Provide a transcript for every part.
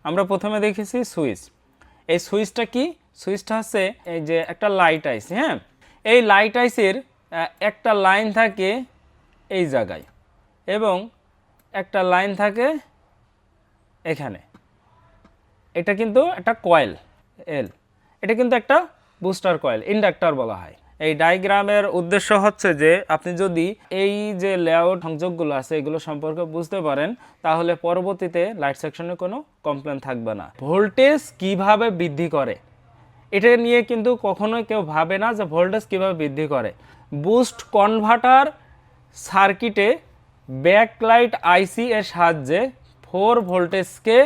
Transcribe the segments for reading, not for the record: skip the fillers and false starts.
আমরা প্রথমে দেখেছি সুইচ। এই সুইচটা কি? সুইচটা হচ্ছে এই যে একটা লাইট আইস, হ্যাঁ, এই লাইট আইসের একটা লাইন থাকে এই জায়গায় এবং একটা লাইন থাকে এখানে। এটা কিন্তু একটা কয়েল এল, এটা কিন্তু একটা বুস্টার কয়েল, ইন্ডাক্টর বলা হয়। এই ডায়াগ্রামের উদ্দেশ্য হচ্ছে যে আপনি যদি এই যে লেআউট সংযোগগুলো আছে এগুলো সম্পর্কে বুঝতে পারেন তাহলে পরবর্তীতে লাইট সেকশনে কোনো কমপ্লেন থাকবে না। ভোল্টেজ কিভাবে বৃদ্ধি করে এটা নিয়ে কিন্তু কখনোই কেউ ভাবে না যে ভোল্টেজ কিভাবে বৃদ্ধি করে। বুস্ট কনভার্টার সার্কিটে ব্যাকলাইট আইসি এর সাহায্যে 4 ভোল্টেজকে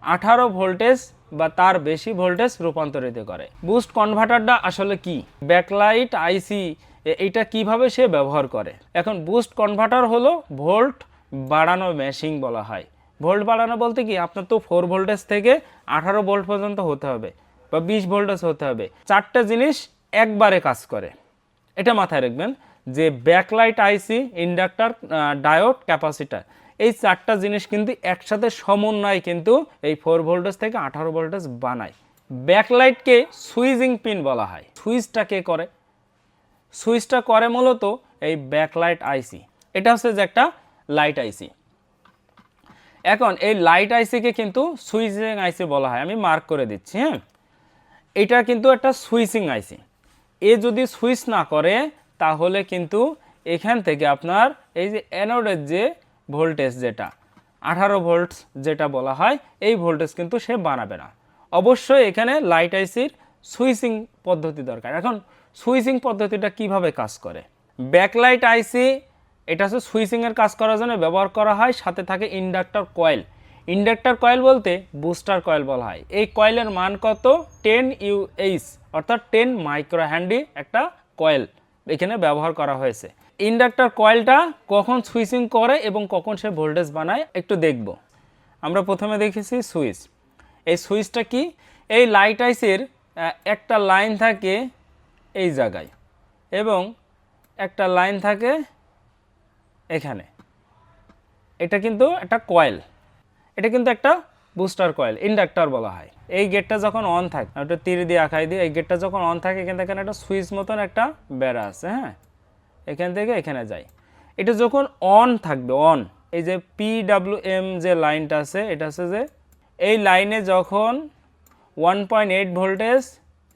18 ভোল্টেজ বা তার বেশি ভোল্টেজ রূপান্তরিত করে। বুস্ট কনভার্টারটা আসলে কি, ব্যাকলাইট আইসি এইটা কিভাবে সে ব্যবহার করে? এখন বুস্ট কনভার্টার হলো ভোল্ট বাড়ানো মেশিন বলা হয়। ভোল্ট বাড়ানো বলতে কি, আপনার তো 4 ভোল্টেজ থেকে 18 ভোল্ট পর্যন্ত হতে হবে বা 20 ভোল্টেজ হতে হবে। 4টা জিনিস একবারে কাজ করে, এটা মাথায় রাখবেন যে ব্যাকলাইট আইসি, ইন্ডাক্টর, ডায়োড, ক্যাপাসিটার, এই 4টা জিনিস কিন্তু একসাথে সমন্বয় কিন্তু এই 4 ভোল্টেজ থেকে 18 ভোল্টেজ বানায়। ব্যাকলাইটকে সুইচিং পিন বলা হয়। সুইচটা কে করে? সুইচটা করে মূলত এই ব্যাকলাইট আইসি। এটা হচ্ছে যে একটা লাইট আইসি। এখন এই লাইট আইসিকে কিন্তু সুইচিং আইসি বলা হয়, আমি মার্ক করে দিচ্ছি, হ্যাঁ। এটা কিন্তু একটা সুইচিং আইসি। এ যদি সুইচ না করে তাহলে কিন্তু এখান থেকে আপনার এই যে অ্যানোডের যে ভোল্টেজ, যেটা 18 ভোল্ট যেটা বলা হয়, এই ভোল্টেজ কিন্তু সে বানাবে না। অবশ্যই এখানে লাইট আইসির সুইচিং পদ্ধতি দরকার। এখন সুইচিং পদ্ধতিটা কিভাবে কাজ করে? ব্যাকলাইট আইসি এটা হচ্ছে সুইচিংয়ের কাজ করার জন্য ব্যবহার করা হয়, সাথে থাকে ইন্ডাক্টর কয়েল। ইন্ডাক্টর কয়েল বলতে বুস্টার কয়েল বলা হয়। এই কয়েলের মান কত? 10 ইউএইচ অর্থাৎ 10 মাইক্রো হ্যান্ডি একটা কয়েল এখানে ব্যবহার করা হয়েছে। ইন্ডাক্টর কয়েলটা কখন সুইচিং করে এবং কখন সে ভোল্টেজ বানায় একটু দেখব। আমরা প্রথমে দেখেছি সুইচ। এই সুইচটা কি? এই লাইট আইসের একটা লাইন থাকে এই জায়গায় এবং একটা লাইন থাকে এখানে। এটা কিন্তু একটা কয়েল, এটা কিন্তু একটা বুস্টার কয়েল, ইন্ডাক্টর বলা হয়। এই গেটটা যখন অন থাকে, একটা তীর দিয়ে আঁকাই দিই, এই গেটটা যখন অন থাকে এখান থেকে একটা সুইচ মতন একটা বেড়া আছে, হ্যাঁ, এখান থেকে এখানে যায়। এটা যখন অন থাকবে, অন, এই যে PWM যে লাইনটা আছে, এটা হচ্ছে যে এই লাইনে যখন 1.8 ভোল্টেজ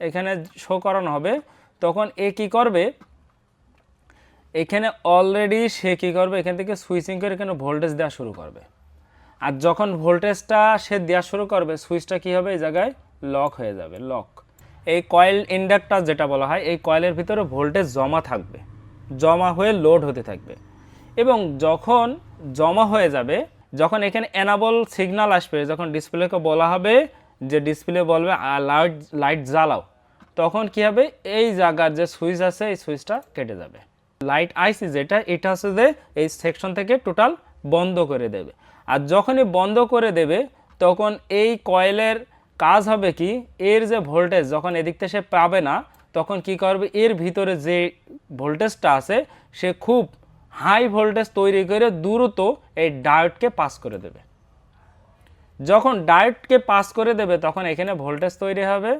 এখানে শো করানো হবে তখন এ কী করবে, এখানে অলরেডি সে কী করবে, এখান থেকে সুইচিং করে এখানে ভোল্টেজ দেওয়া শুরু করবে। আর যখন ভোল্টেজটা সে দেওয়া শুরু করবে সুইচটা কী হবে, এই জায়গায় লক হয়ে যাবে, লক। এই কয়েল ইন্ডাক্টর যেটা বলা হয়, এই কয়েলের ভিতরে ভোল্টেজ জমা থাকবে, জমা হয়ে লোড হতে থাকবে এবং যখন জমা হয়ে যাবে, যখন এখানে এনাবল সিগন্যাল আসবে, যখন ডিসপ্লেকে বলা হবে যে ডিসপ্লে বলবে লাইট জ্বালাও, তখন কী হবে, এই জায়গার যে সুইচ আছে এই সুইচটা কেটে যাবে। লাইট আইসি যেটা, এটা হচ্ছে যে এই সেকশন থেকে টোটাল বন্ধ করে দেবে। আর যখনই বন্ধ করে দেবে তখন এই কয়েলের কাজ হবে কি, এর যে ভোল্টেজ যখন এদিক থেকে সে পাবে না তখন কি করবে, এর ভিতরে যে ভোল্টেজটা আছে সে খুব হাই ভোল্টেজ তৈরি করে দ্রুত এই ডায়োডকে পাস করে দেবে। যখন ডায়োডকে পাস করে দেবে তখন এখানে ভোল্টেজ তৈরি হবে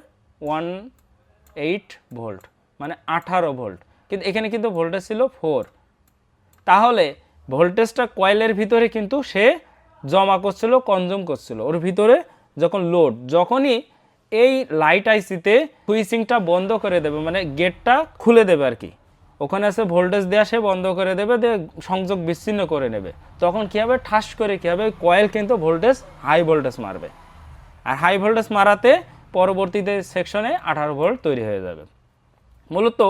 18 ভোল্ট, মানে 18 ভোল্ট, কিন্তু এখানে কিন্তু ভোল্টেজ ছিল 4। তাহলে ভোল্টেজটা কয়েলের ভিতরে কিন্তু সে জমা করছিল, কনজিউম করছিল, ওর ভিতরে যখন লোড, যখনই এই লাইট আইসিতে সুইচিংটা বন্ধ করে দেবে, মানে গেটটা খুলে দেবে আর কি, ওখানে আছে ভোল্টেজ দেওয়া, সে বন্ধ করে দেবে, দিয়ে সংযোগ বিচ্ছিন্ন করে নেবে, তখন কী হবে, ঠাস করে কী হবে, কয়েল কিন্তু ভোল্টেজ হাই ভোল্টেজ মারবে। আর হাই ভোল্টেজ মারাতে পরবর্তীতে সেকশনে 18 ভোল্ট তৈরি হয়ে যাবে। মূলত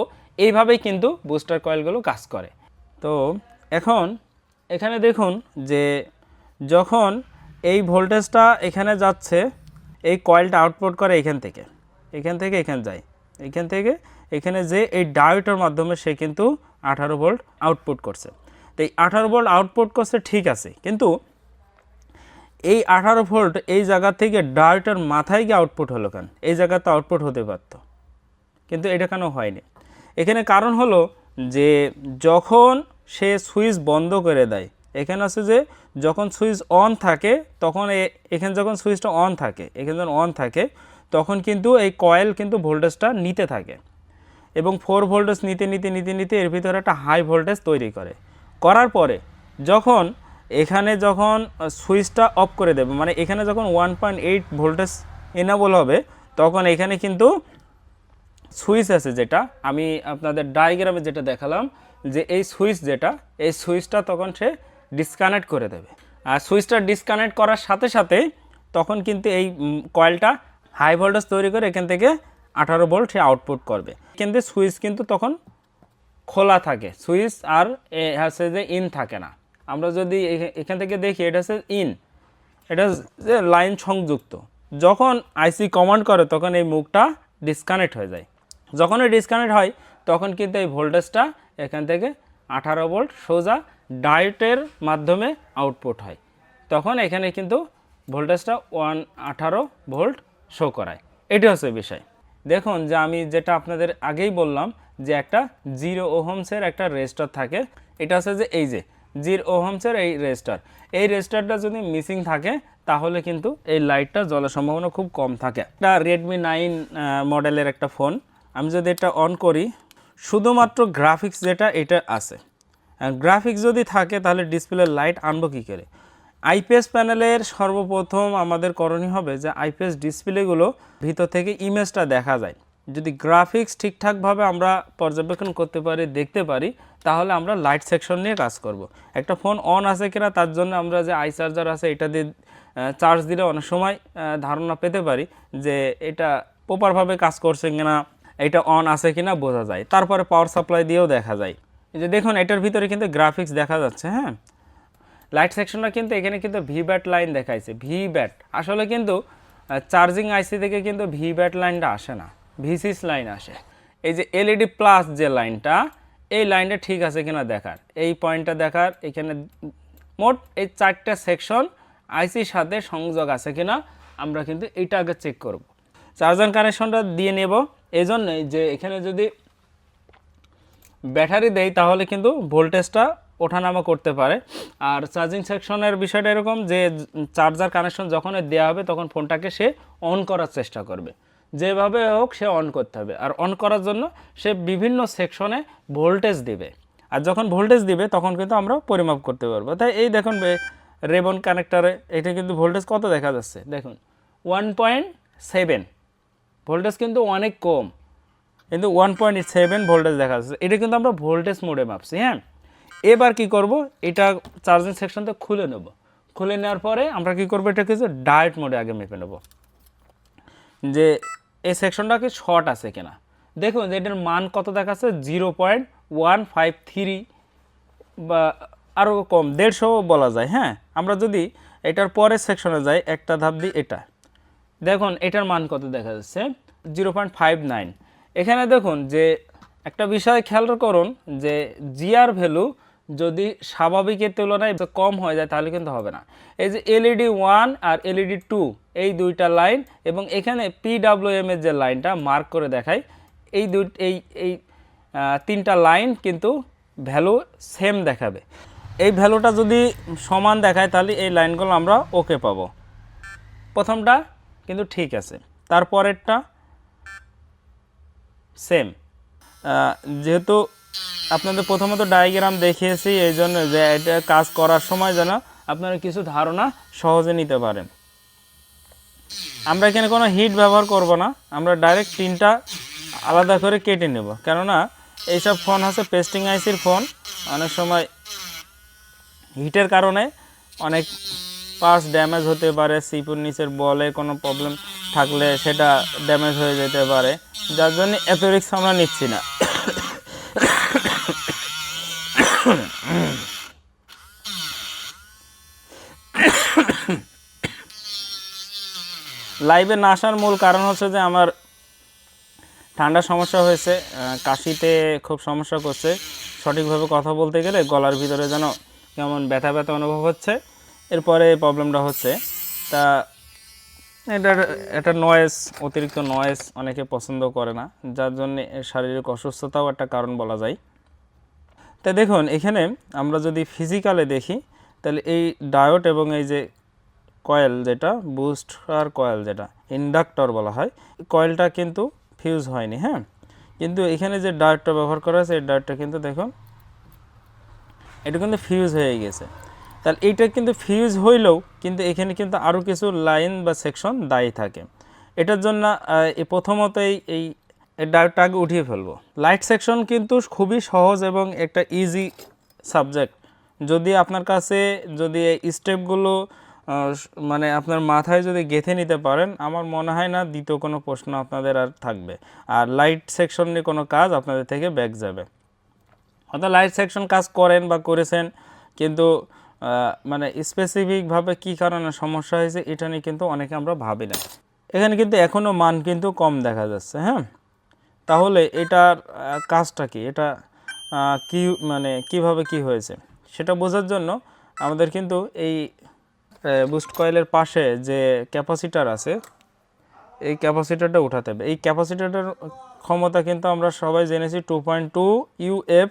এইভাবেই কিন্তু বুস্টার কয়েলগুলো কাজ করে। তো এখন এখানে দেখুন যে যখন এই ভোল্টেজটা এখানে যাচ্ছে, এই কয়েলটা আউটপুট করে এখান থেকে এখানে যায়, এখান থেকে এখানে যে এই ডায়োডের মাধ্যমে সে কিন্তু 18 ভোল্ট আউটপুট করছে। তো এই 18 ভোল্ট আউটপুট করছে, ঠিক আছে, কিন্তু এই 18 ভোল্ট এই জায়গা থেকে ডায়োডের মাথায় গিয়ে আউটপুট হলো কেন? এই জায়গাতে আউটপুট হতে পারতো, কিন্তু এটা কেন হয়নি? এখানে কারণ হলো যে যখন সে সুইচ বন্ধ করে দেয় এখানে আছে যে যখন সুইচ অন থাকে তখন এখানে যখন সুইচটা অন থাকে, এখানে যখন অন থাকে তখন কিন্তু এই কয়েল কিন্তু ভোল্টেজটা নিতে থাকে এবং 4 ভোল্টেজ নিতে নিতে নিতে নিতে এর ভিতরে একটা হাই ভোল্টেজ তৈরি করে। করার পরে যখন এখানে যখন সুইচটা অফ করে দেবে, মানে এখানে যখন 1.8 ভোল্টেজ এনেবল হবে, তখন এখানে কিন্তু সুইচ আছে, যেটা আমি আপনাদের ডায়াগ্রামে যেটা দেখালাম, যে এই সুইচ যেটা, এই সুইচটা তখন সে ডিসকানেক্ট করে দেবে। আর সুইচটা ডিসকানেক্ট করার সাথে সাথে তখন কিন্তু এই কয়েলটা হাই ভোল্টেজ তৈরি করে এখান থেকে 18 ভোল্ট সে আউটপুট করবে। কিন্তু সুইচ কিন্তু তখন খোলা থাকে, সুইচ আর হচ্ছে যে ইন থাকে না। আমরা যদি এখান থেকে দেখি, এটা হচ্ছে ইন, এটা যে লাইন সংযুক্ত। যখন আইসি কমান্ড করে তখন এই মুখটা ডিসকানেক্ট হয়ে যায়। যখন এই ডিসকানেক্ট হয় তখন কিন্তু এই ভোল্টেজটা এখান থেকে 18 ভোল্ট সোজা ডায়োডের মাধ্যমে আউটপুট হয়। তখন এখানে কিন্তু ভোল্টেজটা 18 ভোল্ট শো করায়। এটি হচ্ছে বিষয়। দেখুন যে আমি যেটা আপনাদের আগেই বললাম যে একটা 0 ওহমসের একটা রেজিস্টার থাকে। এটা হচ্ছে যে এই যে 0 ওহমসের এই রেজিস্টার, এই রেজিস্টারটা যদি মিসিং থাকে তাহলে কিন্তু এই লাইটটা জ্বলার সম্ভাবনা খুব কম থাকে। একটা রেডমি 9 মডেলের একটা ফোন, আমি যদি এটা অন করি, শুধুমাত্র গ্রাফিক্স যেটা এটা আছে, গ্রাফিক্স যদি থাকে তাহলে ডিসপ্লে লাইট আনবো কী করে? আইপিএস প্যানেলের সর্বপ্রথম আমাদের করণীয় হবে যে আইপিএস ডিসপ্লেগুলো ভিতর থেকে ইমেজটা দেখা যায়। যদি গ্রাফিক্স ঠিকঠাকভাবে আমরা পর্যবেক্ষণ করতে পারি, দেখতে পারি, তাহলে আমরা লাইট সেকশন নিয়ে কাজ করব। একটা ফোন অন আছে কিনা তার জন্য আমরা যে আই চার্জার আছে এটা দিয়ে চার্জ দিলে অনেক সময় ধারণা পেতে পারি যে এটা প্রপারভাবে কাজ করছে কিনা, এটা অন আছে কিনা বোঝা যায়। তারপরে পাওয়ার সাপ্লাই দিয়েও দেখা যায়। এই যে দেখুন এটার ভিতরে কিন্তু গ্রাফিক্স দেখা যাচ্ছে। হ্যাঁ, লাইট সেকশনটা কিন্তু এখানে কিন্তু ভিব্যাট লাইন দেখাইছে। ভিব্যাট আসলে কিন্তু চার্জিং আইসি থেকে কিন্তু ভিব্যাট লাইনটা আসে না, ভিসিস লাইন আসে। এই যে এলইডি প্লাস যে লাইনটা, এই লাইনটা ঠিক আছে কিনা দেখার, এই পয়েন্টটা দেখার, এখানে মোট এই 4টা সেকশন আইসির সাথে সংযোগ আছে কিনা আমরা কিন্তু এটা আগে চেক করব। চার্জার কানেকশনটা দিয়ে নেব। এই জন্যই যে এখানে যদি ব্যাটারি দেই তাহলে কিন্তু ভোল্টেজটা ওঠানামা করতে পারে। আর চার্জিং সেকশনের বিষয়টা এরকম যে চার্জার কানেকশন যখন দেওয়া হবে তখন ফোনটাকে সে অন করার চেষ্টা করবে, যেভাবে হোক সে অন করতে হবে। আর অন করার জন্য সে বিভিন্ন সেকশনে ভোল্টেজ দিবে, আর যখন ভোল্টেজ দিবে তখন কিন্তু আমরা পরিমাপ করতে পারবো। তাই এই দেখুন রেবন কানেক্টারে এটা কিন্তু ভোল্টেজ কত দেখা যাচ্ছে, দেখুন 1.7 ভোল্টেজ কিন্তু অনেক কম, কিন্তু 1.7 ভোল্টেজ দেখা যাচ্ছে। এটা কিন্তু আমরা ভোল্টেজ মোডে মাপছি। হ্যাঁ, এবার কি করব, এটা চার্জিং সেকশনটা খুলে নেব। খুলে নেওয়ার পরে আমরা কি করব, এটা কিছু ডায়োড মোডে আগে মেপে নেব যে এই সেকশনটা কি শর্ট আছে কিনা। দেখুন যে এটার মান কত দেখাচ্ছে, 0.153 বা আরও কম, 150 বলা যায়। হ্যাঁ, আমরা যদি এটার পরের সেকশনে যাই, একটা ধাপ দিই, এটা দেখুন এটার মান কত দেখা যাচ্ছে, 0.59। এখানে দেখুন যে একটা বিষয় খেয়াল করুন যে জিআর ভ্যালু যদি স্বাভাবিকের তুলনায় কম হয়ে যায় তাহলে কিন্তু হবে না। এই যে এলইডি 1 আর এলইডি 2 এই দুইটা লাইন এবং এখানে পিডব্লিউএম এর যে লাইনটা মার্ক করে দেখায়, এই এই 3টা লাইন কিন্তু ভ্যালু সেম দেখাবে। এই ভ্যালুটা যদি সমান দেখায় তাহলে এই লাইনগুলো আমরা ওকে পাবো। প্রথমটা কিন্তু ঠিক আছে, তারপরেরটা সেম। যেহেতু আপনাদের প্রথমত ডায়াগ্রাম দেখিয়েছি, এই জন্য যে এটা কাজ করার সময় যেন আপনারা কিছু ধারণা সহজে নিতে পারেন। আমরা এখানে কোনো হিট ব্যবহার করব না, আমরা ডাইরেক্ট 3টা আলাদা করে কেটে নেব, কেননা এইসব ফোন হচ্ছে পেস্টিং আইসির ফোন। অনেক সময় হিটের কারণে অনেক পার্টস ড্যামেজ হতে পারে, সিপুর নিচের বলে কোনো প্রবলেম থাকলে সেটা ড্যামেজ হয়ে যেতে পারে, যার জন্য এত রিস্ক আমরা নিচ্ছি না। লাইভে না আসার মূল কারণ হচ্ছে যে আমার ঠান্ডার সমস্যা হয়েছে, কাশিতে খুব সমস্যা করছে, সঠিকভাবে কথা বলতে গেলে গলার ভিতরে যেন কেমন ব্যথা ব্যথা অনুভব হচ্ছে, এরপরে এই প্রবলেমটা হচ্ছে। তা এটা নয়েজ, অতিরিক্ত নয়েজ অনেকে পছন্দ করে না, যার জন্য শারীরিক অসুস্থতাও একটা কারণ বলা যায়। তা দেখুন এখানে আমরা যদি ফিজিক্যালে দেখি তাহলে এই ডায়োড এবং এই যে কয়েল যেটা বুস্টার কয়েল যেটা ইন্ডাক্টর বলা হয়, কয়েলটা কিন্তু ফিউজ হয়নি। হ্যাঁ, কিন্তু এখানে যে ডায়োডটা ব্যবহার করা হয়েছে এই ডায়োডটা কিন্তু দেখুন এটা কিন্তু ফিউজ হয়ে গেছে। তাহলে এইটা কিন্তু ফিউজ হইলেও কিন্তু এখানে কিন্তু আরও কিছু লাইন বা সেকশন দায়ী থাকে। এটার জন্য প্রথমত এই ডায়োডটা আগে উঠিয়ে ফেলবো। লাইট সেকশন কিন্তু খুবই সহজ এবং একটা ইজি সাবজেক্ট। যদি আপনার কাছে যদি এই স্টেপগুলো মানে আপনার মাথায় যদি গেঁথে নিতে পারেন, আমার মনে হয় না দ্বিতীয় কোনো প্রশ্ন আপনাদের আর থাকবে, আর লাইট সেকশন নিয়ে কোনো কাজ আপনাদের থেকে ব্যাক যাবে। অর্থাৎ লাইট সেকশন কাজ করেন বা করেছেন, কিন্তু মানে স্পেসিফিকভাবে কী কারণে সমস্যা হয়েছে এটা নিয়ে কিন্তু অনেকে আমরা ভাবি না। এখানে কিন্তু এখনও মান কিন্তু কম দেখা যাচ্ছে। হ্যাঁ, তাহলে এটার কাজটা কি, এটা কি মানে কিভাবে কি হয়েছে সেটা বোঝার জন্য আমাদের কিন্তু এই বুস্ট কয়েলের পাশে যে ক্যাপাসিটার আছে এই ক্যাপাসিটারটা উঠাতে হবে। এই ক্যাপাসিটারটার ক্ষমতা কিন্তু আমরা সবাই জেনেছি 2.2 UF,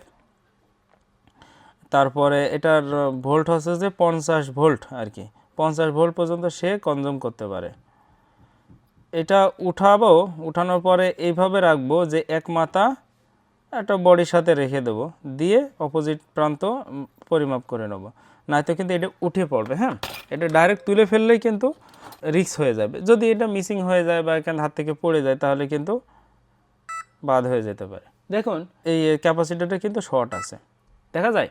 তারপরে এটার ভোল্ট হচ্ছে যে 50 ভোল্ট আর কি, 50 ভোল্ট পর্যন্ত সে কনজিউম করতে পারে। এটা উঠাবো, উঠানোর পরে এইভাবে রাখবো যে এক মাথা একটা বডির সাথে রেখে দেবো, দিয়ে অপোজিট প্রান্ত পরিমাপ করে নেব, নয়তো কিন্তু এটা উঠে পড়বে। হ্যাঁ, এটা ডাইরেক্ট তুলে ফেললেই কিন্তু রিস্ক হয়ে যাবে। যদি এটা মিসিং হয়ে যায় বা এখানে হাত থেকে পড়ে যায় তাহলে কিন্তু বাদ হয়ে যেতে পারে। দেখুন এই ক্যাপাসিটারটা কিন্তু শর্ট আছে, দেখা যায়।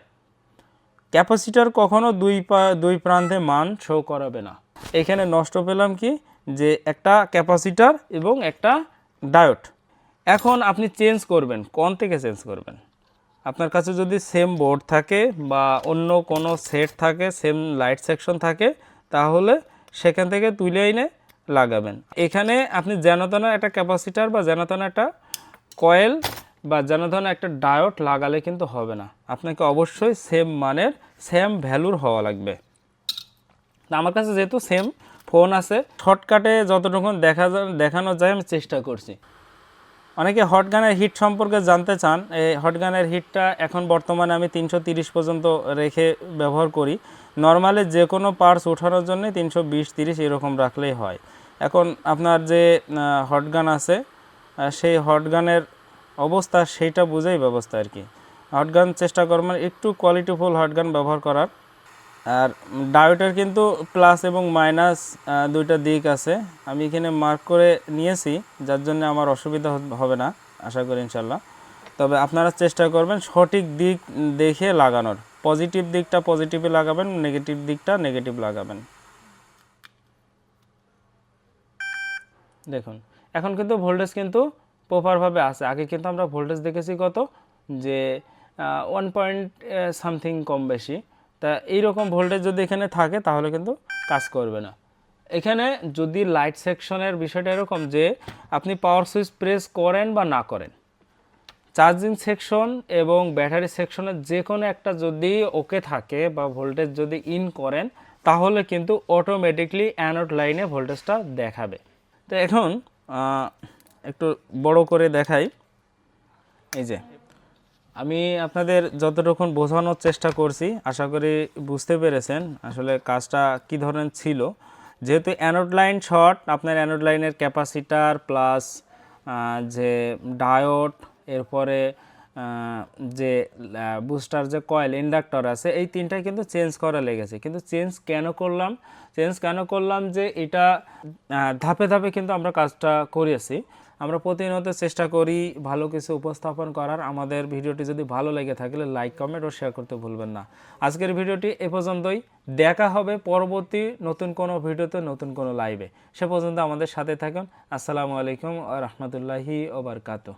ক্যাপাসিটার কখনো দুই প্রান্তে মান শো করাবে না। এখানে নষ্ট পেলাম কি, যে একটা ক্যাপাসিটার এবং একটা ডায়োড। এখন আপনি চেঞ্জ করবেন, কোন থেকে চেঞ্জ করবেন? আপনার কাছে যদি সেম বোর্ড থাকে বা অন্য কোনো সেট থাকে, সেম লাইট সেকশন থাকে, তাহলে সেখান থেকে তুলে এনে লাগাবেন। এখানে আপনি যেন তেন একটা ক্যাপাসিটার বা যেন তেন একটা কয়েল বা যেন তেন একটা ডায়োড লাগালে কিন্তু হবে না। আপনাকে অবশ্যই সেম মানের সেম ভ্যালুর হওয়া লাগবে। আমার কাছে যেহেতু সেম ফোন আছে, শর্টকাটে যতটুকু দেখানো যায় আমি চেষ্টা করছি। অনেকে হটগানের হিট সম্পর্কে জানতে চান। এই হটগানের হিটটা এখন বর্তমানে আমি 330 পর্যন্ত রেখে ব্যবহার করি। নর্মালি যে কোনো পার্টস ওঠানোর জন্য 320-30 এরকম রাখলেই হয়। এখন আপনার যে হটগান আছে সেই হটগানের অবস্থা সেইটা বুঝেই ব্যবস্থা আর কি। হটগান চেষ্টা করবেন একটু কোয়ালিটিফুল হটগান ব্যবহার করার। আর ডায়োডের কিন্তু প্লাস এবং মাইনাস দুইটা দিক আছে, আমি এখানে মার্ক করে নিয়েছি, যার জন্য আমার অসুবিধা হবে না আশা করি ইনশাল্লাহ। তবে আপনারা চেষ্টা করবেন সঠিক দিক দেখে লাগানোর। পজিটিভ দিকটা পজিটিভে লাগাবেন, নেগেটিভ দিকটা নেগেটিভ লাগাবেন। দেখুন এখন কিন্তু ভোল্টেজ কিন্তু প্রপারভাবে আছে। আগে কিন্তু আমরা ভোল্টেজ দেখেছি কত, যে 1 পয়েন্ট সামথিং কম বেশি। তা এইরকম ভোল্টেজ যদি এখানে থাকে তাহলে কিন্তু কাজ করবে না। এখানে যদি লাইট সেকশনের বিষয়টা এরকম যে আপনি পাওয়ার সুইচ প্রেস করেন বা না করেন, চার্জিং সেকশন এবং ব্যাটারি সেকশনের যে কোনো একটা যদি ওকে থাকে বা ভোল্টেজ যদি ইন করেন, তাহলে কিন্তু অটোমেটিকলি অ্যানোড লাইনে ভোল্টেজটা দেখাবে। তো এখন একটু বড় করে দেখাই। এই যে আমি আপনাদের যতটুকু বোঝানোর চেষ্টা করছি, আশা করি বুঝতে পেরেছেন আসলে কাজটা কী ধরনের ছিল। যেহেতু অ্যানোড লাইন শর্ট, আপনার অ্যানোড লাইনের ক্যাপাসিটার প্লাস যে ডায়োড, এরপরে যে বুস্টার যে কয়েল ইন্ডাক্টর আছে, এই তিনটাই কিন্তু চেঞ্জ করা লেগেছে। কিন্তু চেঞ্জ কেন করলাম যে এটা ধাপে ধাপে কিন্তু আমরা কাজটা করেছি। আমরা প্রতিনিয়ত চেষ্টা করি ভালো কিছু উপস্থাপন করার। আমাদের ভিডিওটি যদি ভালো লেগে থাকলে লাইক, কমেন্ট ও শেয়ার করতে ভুলবেন না। আজকের ভিডিওটি এ পর্যন্তই। দেখা হবে পরবর্তী নতুন কোনো ভিডিওতে, নতুন কোনো লাইভে। সে পর্যন্ত আমাদের সাথে থাকুন। আসসালামু আলাইকুম ওয়া রাহমাতুল্লাহি ওয়া বারাকাতুহু।